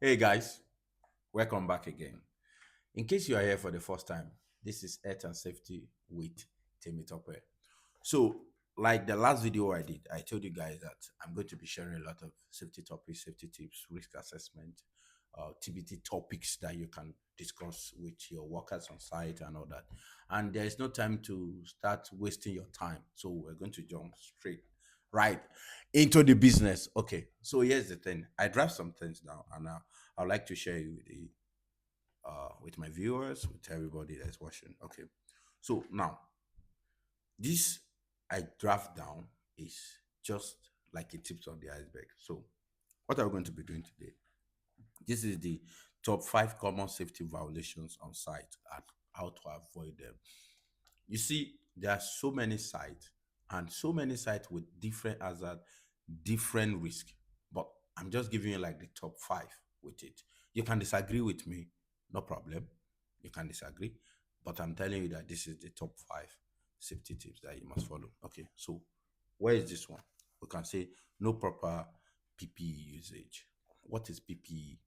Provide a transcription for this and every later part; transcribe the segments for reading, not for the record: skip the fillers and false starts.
Hey guys, welcome back again. In case you are here for the first time, this is Health and Safety with Temitope. So, like the last video I did, I told you guys that I'm going to be sharing a lot of safety topics, safety tips, risk assessment, TBT topics that you can discuss with your workers on site and all that. And there is no time to start wasting your time. So, we're going to jump straight right into the business. Okay, so here's the thing. I draft some things down and I'd like to share you with my viewers, with everybody that's watching. Okay, so now this I draft down is just like a tips on the iceberg. So what are we going to be doing today? This is the top 5 common safety violations on site and how to avoid them. You see, there are so many sites and so many sites with different hazard, different risk. But I'm just giving you like the top 5 with it. You can disagree with me, no problem. You can disagree, but I'm telling you that this is the top 5 safety tips that you must follow. Okay, so where is this one? We can say no proper PPE usage. What is PPE?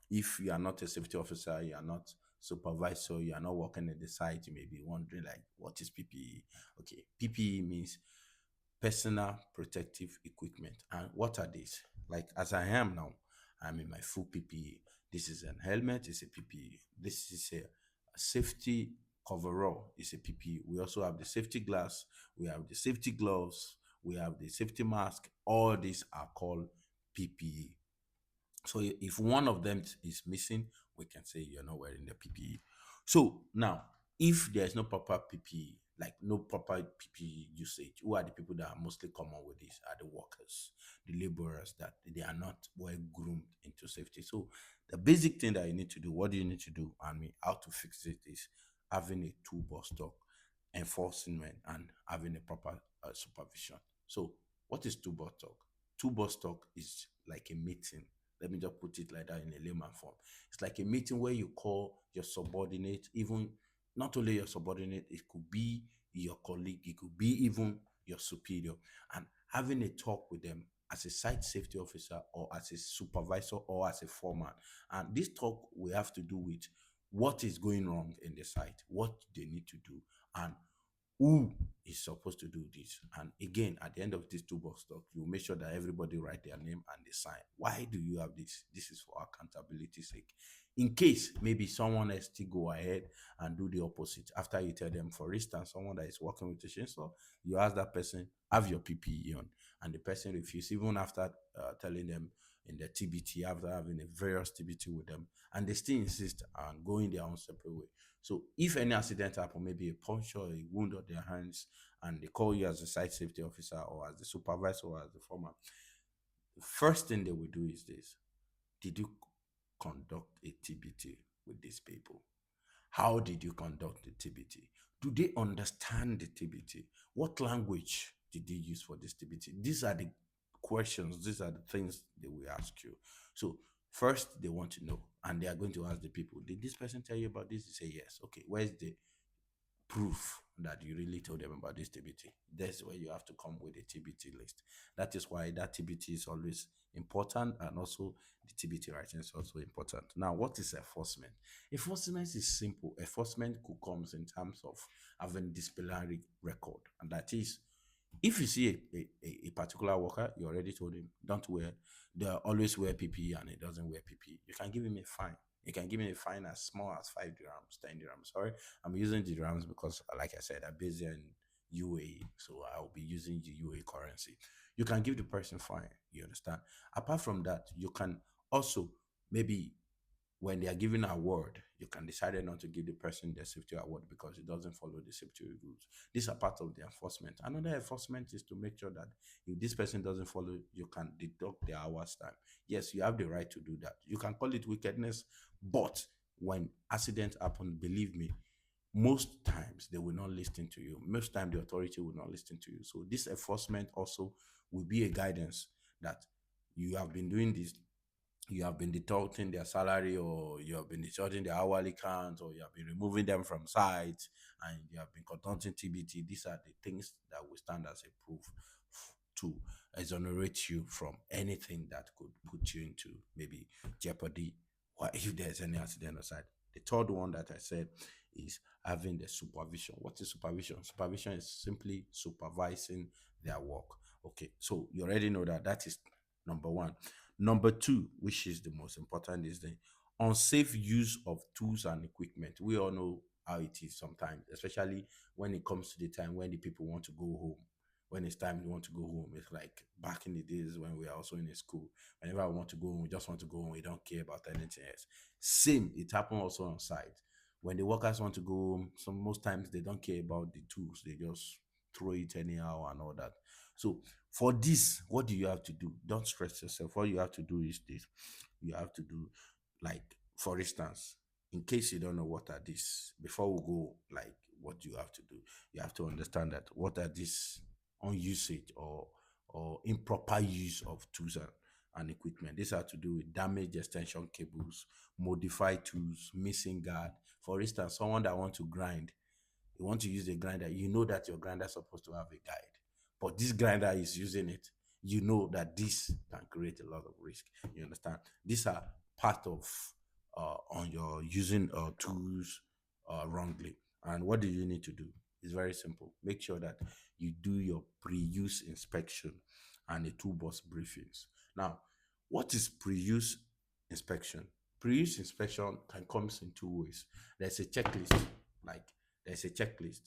If you are not a safety officer, you are not supervisor, you are not working at the site, you may be wondering like, what is PPE? Okay, PPE means personal protective equipment. And what are these? Like as I am now, I'm in my full PPE. This is an helmet, it's a PPE. This is a safety coverall, it's a PPE. We also have the safety glass, we have the safety gloves, we have the safety mask. All these are called PPE. So if one of them is missing, we can say you're not wearing the PPE. So now, if there's no proper PPE, like no proper PPE usage, who are the people that are mostly common with this? Are the workers, the laborers that they are not well groomed into safety. So the basic thing that you need to do, what do you need to do? I mean, how to fix it is having a toolbox stock, enforcement, and having a proper supervision. So what is toolbox stock? Toolbox stock is like a meeting. Let me just put it like that in a layman form. It's like a meeting where you call your subordinate, even not only your subordinate, it could be your colleague, it could be even your superior, and having a talk with them as a site safety officer or as a supervisor or as a foreman. And this talk we have to do with what is going wrong in the site, what they need to do, and who is supposed to do this. And again, at the end of this toolbox talk, you make sure that everybody write their name and they sign. Why do you have this? This is for accountability sake. In case maybe someone else still go ahead and do the opposite after you tell them, for instance, someone that is working with a chainsaw, you ask that person, have your PPE on, and the person refuses, even after telling them in the TBT, after having a various TBT with them, and they still insist on going their own separate way. So if any accident happen, maybe a puncture, a wound on their hands, and they call you as a site safety officer or as the supervisor or as the foreman, the first thing they will do is this: did you conduct a TBT with these people? How did you conduct the TBT? Do they understand the TBT? What language did they use for this TBT? These are the questions, these are the things they will ask you. So first they want to know, and they are going to ask the people, did this person tell you about this? They say yes. Okay, where's the proof that you really told them about this TBT? That's where you have to come with a TBT list. That is why that TBT is always important, and also the TBT writing is also important. Now, what is enforcement? Enforcement is simple. Enforcement could comes in terms of having disciplinary record, and that is, if you see a particular worker, you already told him don't wear, they always wear PPE and he doesn't wear PPE, you can give him a fine. You can give him a fine as small as 5 dirhams, 10 dirhams. Sorry, I'm using the dirhams because, like I said, I'm based in UAE, so I'll be using the UAE currency. You can give the person fine. You understand? Apart from that, you can also maybe when they are giving an award, you can decide not to give the person the safety award because it doesn't follow the safety rules. These are part of the enforcement. Another enforcement is to make sure that if this person doesn't follow, you can deduct their hours time. Yes, you have the right to do that. You can call it wickedness, but when accidents happen, believe me, most times they will not listen to you. Most time the authority will not listen to you. So this enforcement also will be a guidance that you have been doing this, you have been deducting their salary, or you have been deducting their hourly count, or you have been removing them from sites, and you have been conducting TBT. These are the things that will stand as a proof to exonerate you from anything that could put you into maybe jeopardy or if there's any accident aside. The third one that I said is having the supervision. What is supervision? Supervision is simply supervising their work. Okay, so you already know that that is number one. Number two, which is the most important, is the unsafe use of tools and equipment. We all know how it is sometimes, especially when it comes to the time when the people want to go home. When it's time you want to go home, it's like back in the days when we are also in a school. Whenever I want to go home, we just want to go home. We don't care about anything else. Same, it happens also on site. When the workers want to go home, some most times they don't care about the tools. They just throw it anyhow and all that. So for this, what do you have to do? Don't stress yourself. What you have to do is this. You have to do, like, for instance, in case you don't know what are these, before we go, like, what you have to do, you have to understand that what are these on usage or improper use of tools and equipment. This has to do with damaged extension cables, modified tools, missing guard. For instance, someone that want to grind, you want to use a grinder, you know that your grinder is supposed to have a guide, but this grinder is using it. You know that this can create a lot of risk. You understand? These are part of on your using tools wrongly. And what do you need to do? It's very simple. Make sure that you do your pre-use inspection and the toolbox briefings. Now, what is pre-use inspection? Pre-use inspection can come in two ways. There's a checklist, like there's a checklist.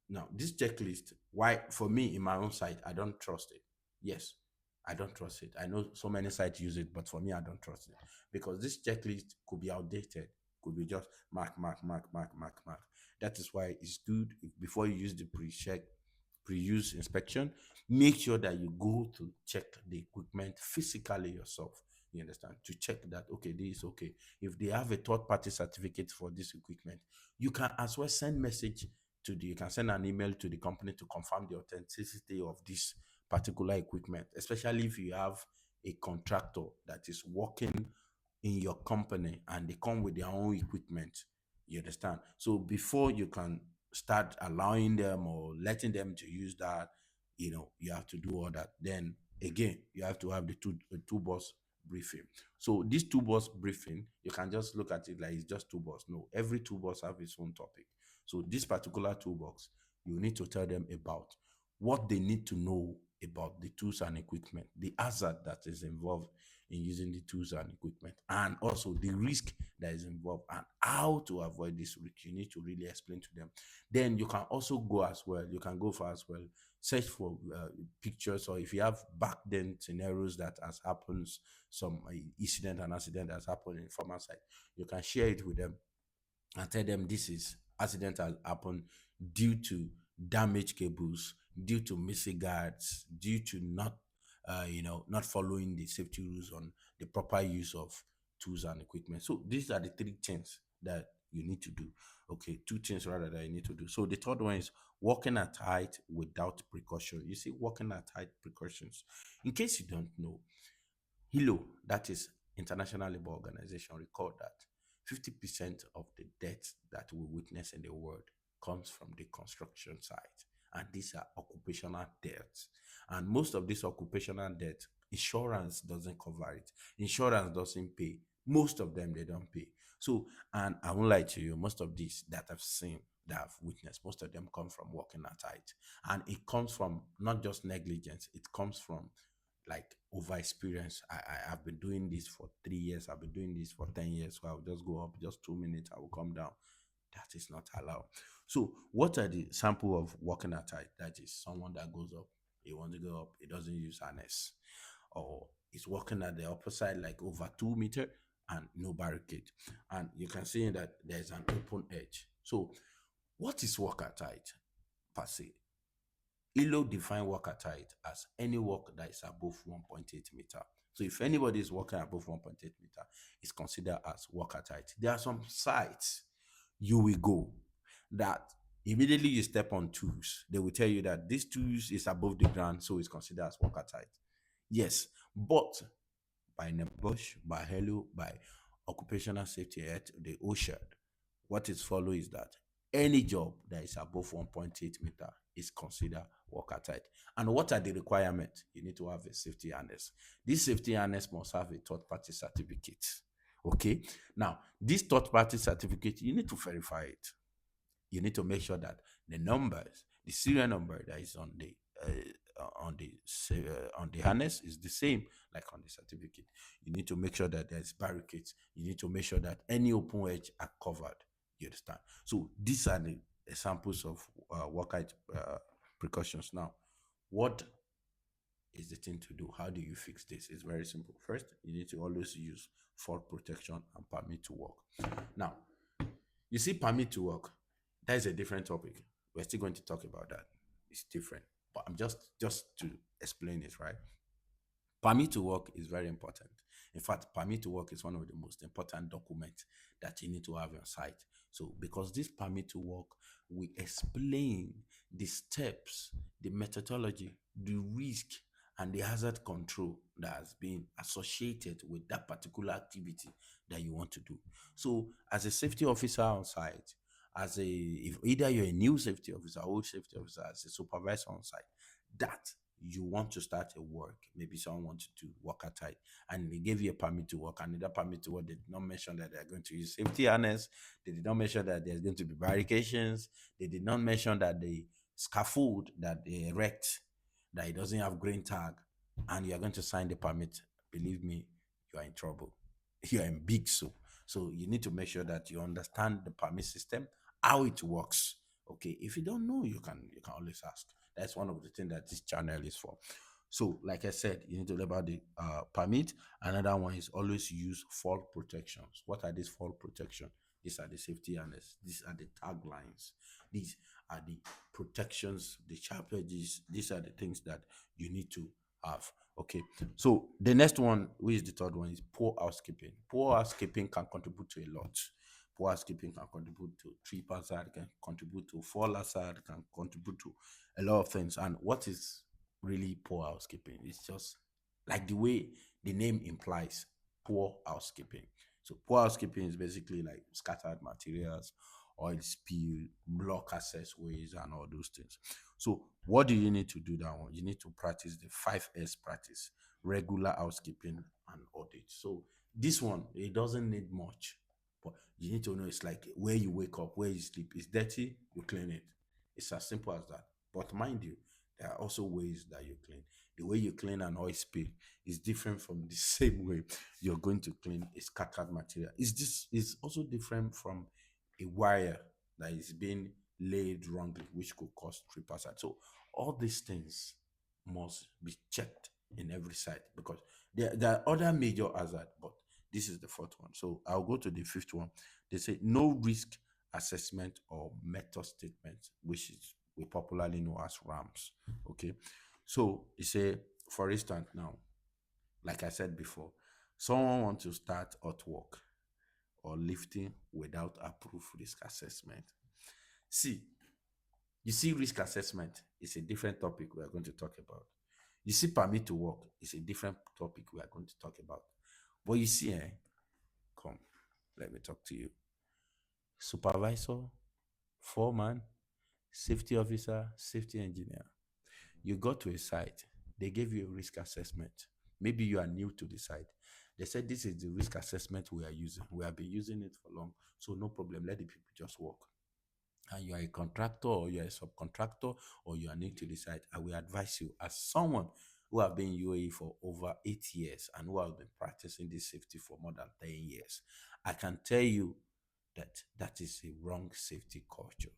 Now, this checklist, why for me in my own site, I don't trust it. Yes, I don't trust it. I know so many sites use it, but for me, I don't trust it because this checklist could be outdated, could be just mark, mark, mark, mark, mark, mark. That is why it's good if, before you use the pre-check, pre-use inspection, make sure that you go to check the equipment physically yourself. You understand? To check that okay, this is okay. If they have a third-party certificate for this equipment, you can as well send message to the, you can send an email to the company to confirm the authenticity of this particular equipment, especially if you have a contractor that is working in your company and they come with their own equipment. You understand? So before you can start allowing them or letting them to use that, you have to do all that. Then again, you have to have the two boss briefing. So this two boss briefing, you can just look at it like it's just two boss. No, every two boss have its own topic. So this particular toolbox, you need to tell them about what they need to know about the tools and equipment, the hazard that is involved in using the tools and equipment, and also the risk that is involved and how to avoid this risk. You need to really explain to them. Then you can also go as well. You can go for as well. Search for pictures, or if you have back then scenarios that has happened, some incident and accident has happened in former site, you can share it with them and tell them this is accident has happened due to damaged cables, due to missing guards, due to not following the safety rules on the proper use of tools and equipment. So these are the three things that you need to do. Okay, two things rather that you need to do. So the third one is walking at height without precaution. You see, walking at height precautions. In case you don't know, HILO, that is International Labour Organization, record that 50% of the deaths that we witness in the world comes from the construction site. And these are occupational deaths. And most of these occupational deaths, insurance doesn't cover it. Insurance doesn't pay. Most of them, they don't pay. So, and I won't lie to you, most of these that I've seen, that I've witnessed, most of them come from working at height. And it comes from not just negligence, it comes from like over experience. I've been doing this for 3 years. I've been doing this for 10 years. So I'll just go up just 2 minutes. I will come down. That is not allowed. So what are the sample of walking at height? That is someone that goes up. He wants to go up. He doesn't use harness, or he's walking at the upper side like over 2 meter and no barricade. And you can see that there's an open edge. So what is walk at height per se? ILO define work at height as any work that is above 1.8 meter. So if anybody is working above 1.8 meter, it's considered as work at height. There are some sites you will go that immediately you step on tools, they will tell you that this tools is above the ground, so it's considered as work at height. Yes, but by NEBOSH, by HELO, by Occupational Safety Act, the OSHA, what is follow is that any job that is above 1.8 meter is considered watertight. And what are the requirements? You need to have a safety harness. This safety harness must have a third party certificate. Okay. Now, this third party certificate, you need to verify it. You need to make sure that the numbers, the serial number that is on the harness is the same like on the certificate. You need to make sure that there's barricades. You need to make sure that any open edge are covered. You understand? So these are the examples of workout precautions. Now, what is the thing to do? How do you fix this? It's very simple. First, you need to always use fall protection and permit to work. Now, you see, permit to work, that is a different topic. We're still going to talk about that. It's different. But I'm just to explain it, right? Permit to work is very important. In fact, permit to work is one of the most important documents that you need to have on site. So, because this permit to work, we explain the steps, the methodology, the risk, and the hazard control that has been associated with that particular activity that you want to do. So, as a safety officer on site, as a if either you're a new safety officer, old safety officer, as a supervisor on site, that you want to start a work, maybe someone wants to work at tight and they gave you a permit to work, and that permit to work, they did not mention that they're going to use safety harness, they did not mention that there's going to be barricades, they did not mention that the scaffold that they erect, that it doesn't have green tag, and you're going to sign the permit. Believe me, you are in trouble. You're in big soup. So you need to make sure that you understand the permit system, how it works. Okay, if you don't know, you can always ask. That's one of the things that this channel is for. So, like I said, you need to learn about the permit. Another one is always use fall protections. What are these fall protection? These are the safety harness. These are the taglines. These are the protections, the sharp edges. These are the things that you need to have. Okay. So the next one, which is the third one, is poor housekeeping. Poor housekeeping can contribute to a lot. Poor housekeeping can contribute to trip hazard, can contribute to fall hazard, can contribute to a lot of things. And what is really poor housekeeping? It's just like the way the name implies, poor housekeeping. So poor housekeeping is basically like scattered materials, oil spill, block access ways, and all those things. So what do you need to do that one? You need to practice the 5S practice: regular housekeeping and audit. So this one, it doesn't need much, but you need to know it's like where you wake up, where you sleep. It's dirty, you clean it. It's as simple as that. But mind you, there are also ways that you clean. The way you clean an oil spill is different from the same way you're going to clean a scattered material. It's also different from a wire that is being laid wrongly, which could cause trip hazard. So all these things must be checked in every site, because there are other major hazard, but this is the fourth one. So I'll go to the fifth one. They say no risk assessment or method statement, which is we popularly know as RAMs. Okay. So you say, for instance, now, like I said before, someone wants to start artwork or lifting without approved risk assessment. See, you see, risk assessment is a different topic we are going to talk about. You see, permit to work is a different topic we are going to talk about. But you see, come, let me talk to you. Supervisor, foreman, safety officer, safety engineer. You go to a site, they gave you a risk assessment. Maybe you are new to the site. They said this is the risk assessment we are using. We have been using it for long, so no problem. Let the people just work. And you are a contractor or you are a subcontractor or you are new to the site, I will advise you, as someone who have been in UAE for over 8 years and who have been practicing this safety for more than 10 years, I can tell you that that is a wrong safety culture.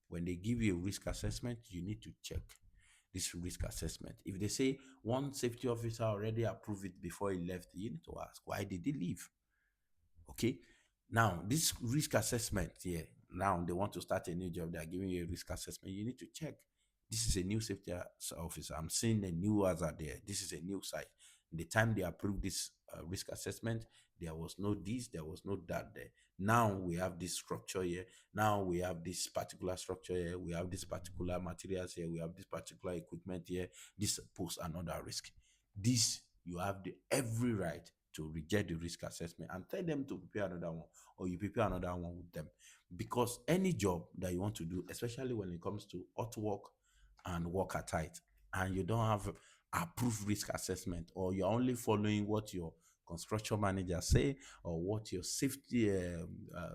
When they give you a risk assessment, you need to check this risk assessment. If they say one safety officer already approved it before he left, you need to ask, why did he leave? Okay. Now, this risk assessment here, now they want to start a new job, they're giving you a risk assessment. You need to check. This is a new safety officer. I'm seeing a new hazard there. This is a new site. The time they approved this risk assessment, there was no this, there was no that there. Now we have this structure here. Now we have this particular structure here. We have this particular materials here. We have this particular equipment here. This poses another risk. This, you have the every right to reject the risk assessment and tell them to prepare another one, or you prepare another one with them. Because any job that you want to do, especially when it comes to artwork and work at height, and you don't have approved risk assessment, or you're only following what your construction manager say, or what your safety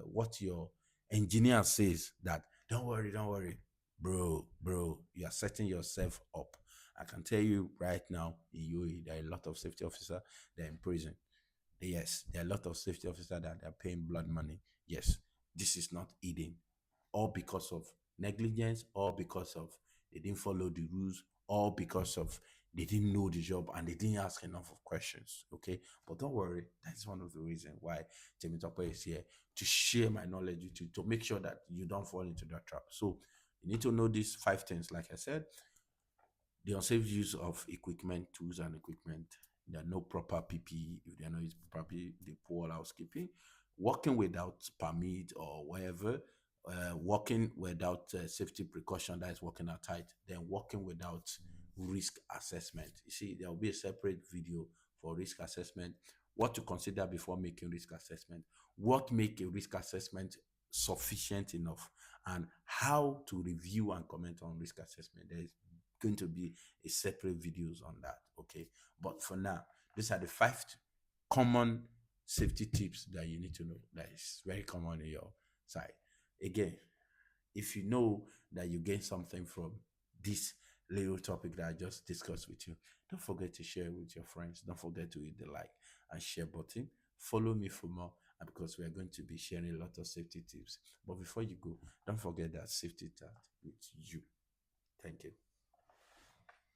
what your engineer says, that don't worry, bro, you are setting yourself up. I can tell you right now, in UAE there are a lot of safety officers, they're in prison. Yes, there are a lot of safety officers that are paying blood money. Yes, this is not eating, all because of negligence, all because of they didn't follow the rules, all because of they didn't know the job and they didn't ask enough of questions. Okay, but don't worry, that's one of the reasons why Temitope is here, to share my knowledge with you, to make sure that you don't fall into that trap. So you need to know these five things, like I said: the unsafe use of equipment, tools, and equipment. There are no proper PPE. If they are not used properly, the poor housekeeping. Working without permit or whatever. Working without safety precaution, that is working at height. Then working without risk assessment. You see, there will be a separate video for risk assessment. What to consider before making risk assessment. What make a risk assessment sufficient enough, and how to review and comment on risk assessment. There is going to be a separate videos on that. Okay, but for now, these are the five common safety tips that you need to know, that is very common in your side. Again, if you know that you gain something from this little topic that I just discussed with you, don't forget to share with your friends. Don't forget to hit the like and share button. Follow me for more, because we are going to be sharing a lot of safety tips. But before you go, don't forget that safety start with you. Thank you.